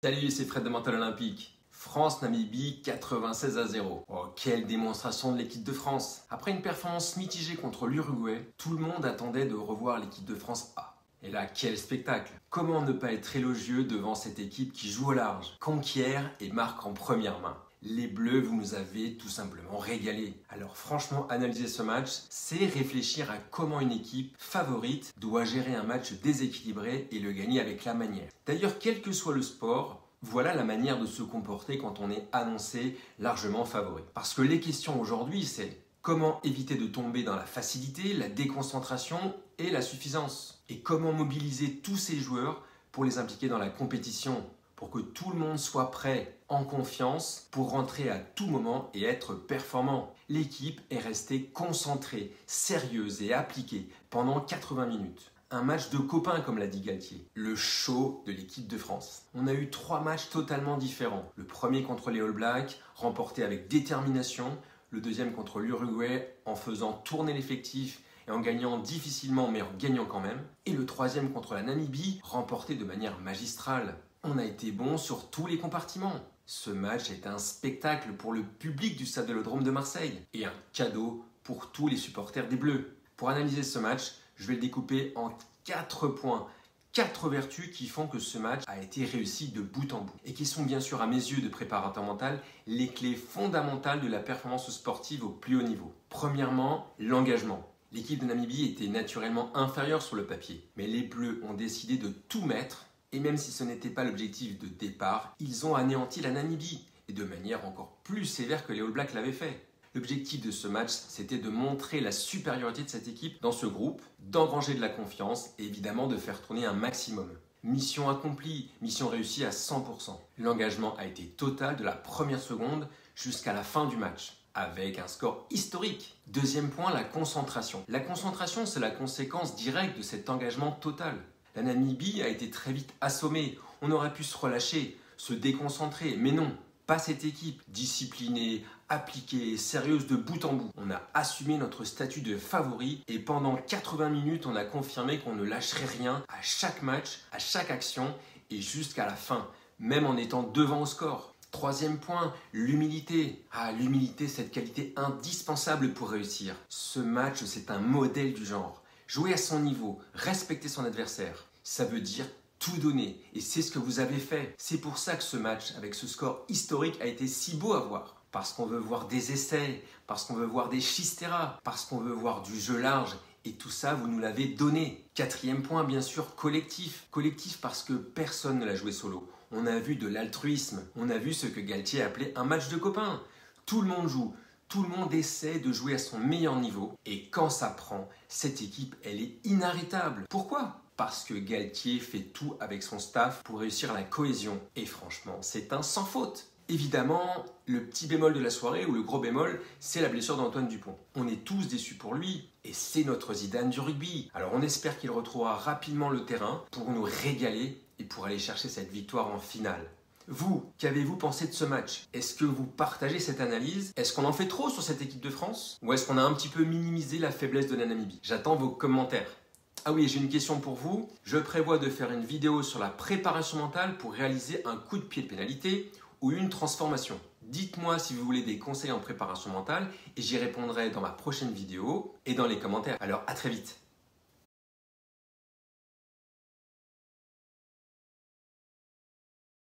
Salut, c'est Fred de Mental Olympique. France-Namibie 96-0. Oh, quelle démonstration de l'équipe de France! Après une performance mitigée contre l'Uruguay, tout le monde attendait de revoir l'équipe de France A. Et là, quel spectacle! Comment ne pas être élogieux devant cette équipe qui joue au large, conquiert et marque en première main? Les Bleus, vous nous avez tout simplement régalé. Alors franchement, analyser ce match, c'est réfléchir à comment une équipe favorite doit gérer un match déséquilibré et le gagner avec la manière. D'ailleurs, quel que soit le sport, voilà la manière de se comporter quand on est annoncé largement favori. Parce que les questions aujourd'hui, c'est comment éviter de tomber dans la facilité, la déconcentration et la suffisance. Et comment mobiliser tous ces joueurs pour les impliquer dans la compétition, pour que tout le monde soit prêt, en confiance, pour rentrer à tout moment et être performant. L'équipe est restée concentrée, sérieuse et appliquée pendant 80 minutes. Un match de copains, comme l'a dit Galtier. Le show de l'équipe de France. On a eu 3 matchs totalement différents. Le premier contre les All Blacks, remporté avec détermination. Le deuxième contre l'Uruguay, en faisant tourner l'effectif et en gagnant difficilement, mais en gagnant quand même. Et le troisième contre la Namibie, remporté de manière magistrale. On a été bon sur tous les compartiments. Ce match est un spectacle pour le public du Stade Vélodrome de Marseille et un cadeau pour tous les supporters des Bleus. Pour analyser ce match, je vais le découper en 4 points, 4 vertus qui font que ce match a été réussi de bout en bout et qui sont bien sûr à mes yeux de préparateur mental les clés fondamentales de la performance sportive au plus haut niveau. Premièrement, l'engagement. L'équipe de Namibie était naturellement inférieure sur le papier, mais les Bleus ont décidé de tout mettre. Et même si ce n'était pas l'objectif de départ, ils ont anéanti la Namibie, et de manière encore plus sévère que les All Blacks l'avaient fait. L'objectif de ce match, c'était de montrer la supériorité de cette équipe dans ce groupe, d'engranger de la confiance et évidemment de faire tourner un maximum. Mission accomplie, mission réussie à 100%. L'engagement a été total de la première seconde jusqu'à la fin du match, avec un score historique. Deuxième point, la concentration. La concentration, c'est la conséquence directe de cet engagement total. La Namibie a été très vite assommée. On aurait pu se relâcher, se déconcentrer, mais non, pas cette équipe. Disciplinée, appliquée, sérieuse de bout en bout. On a assumé notre statut de favori et pendant 80 minutes, on a confirmé qu'on ne lâcherait rien à chaque match, à chaque action et jusqu'à la fin, même en étant devant au score. Troisième point, l'humilité. L'humilité, cette qualité indispensable pour réussir. Ce match, c'est un modèle du genre. Jouer à son niveau, respecter son adversaire, ça veut dire tout donner. Et c'est ce que vous avez fait. C'est pour ça que ce match, avec ce score historique, a été si beau à voir. Parce qu'on veut voir des essais, parce qu'on veut voir des chisteras, parce qu'on veut voir du jeu large. Et tout ça, vous nous l'avez donné. Quatrième point, bien sûr, collectif. Collectif parce que personne ne l'a joué solo. On a vu de l'altruisme. On a vu ce que Galtier appelait un match de copains. Tout le monde joue. Tout le monde essaie de jouer à son meilleur niveau et quand ça prend, cette équipe, elle est inarrêtable. Pourquoi? Parce que Galtier fait tout avec son staff pour réussir la cohésion. Et franchement, c'est un sans faute. Évidemment, le petit bémol de la soirée ou le gros bémol, c'est la blessure d'Antoine Dupont. On est tous déçus pour lui et c'est notre Zidane du rugby. Alors on espère qu'il retrouvera rapidement le terrain pour nous régaler et pour aller chercher cette victoire en finale. Vous, qu'avez-vous pensé de ce match? Est-ce que vous partagez cette analyse? Est-ce qu'on en fait trop sur cette équipe de France? Ou est-ce qu'on a un petit peu minimisé la faiblesse de la Namibie? J'attends vos commentaires. Ah oui, j'ai une question pour vous. Je prévois de faire une vidéo sur la préparation mentale pour réaliser un coup de pied de pénalité ou une transformation. Dites-moi si vous voulez des conseils en préparation mentale et j'y répondrai dans ma prochaine vidéo et dans les commentaires. Alors à très vite.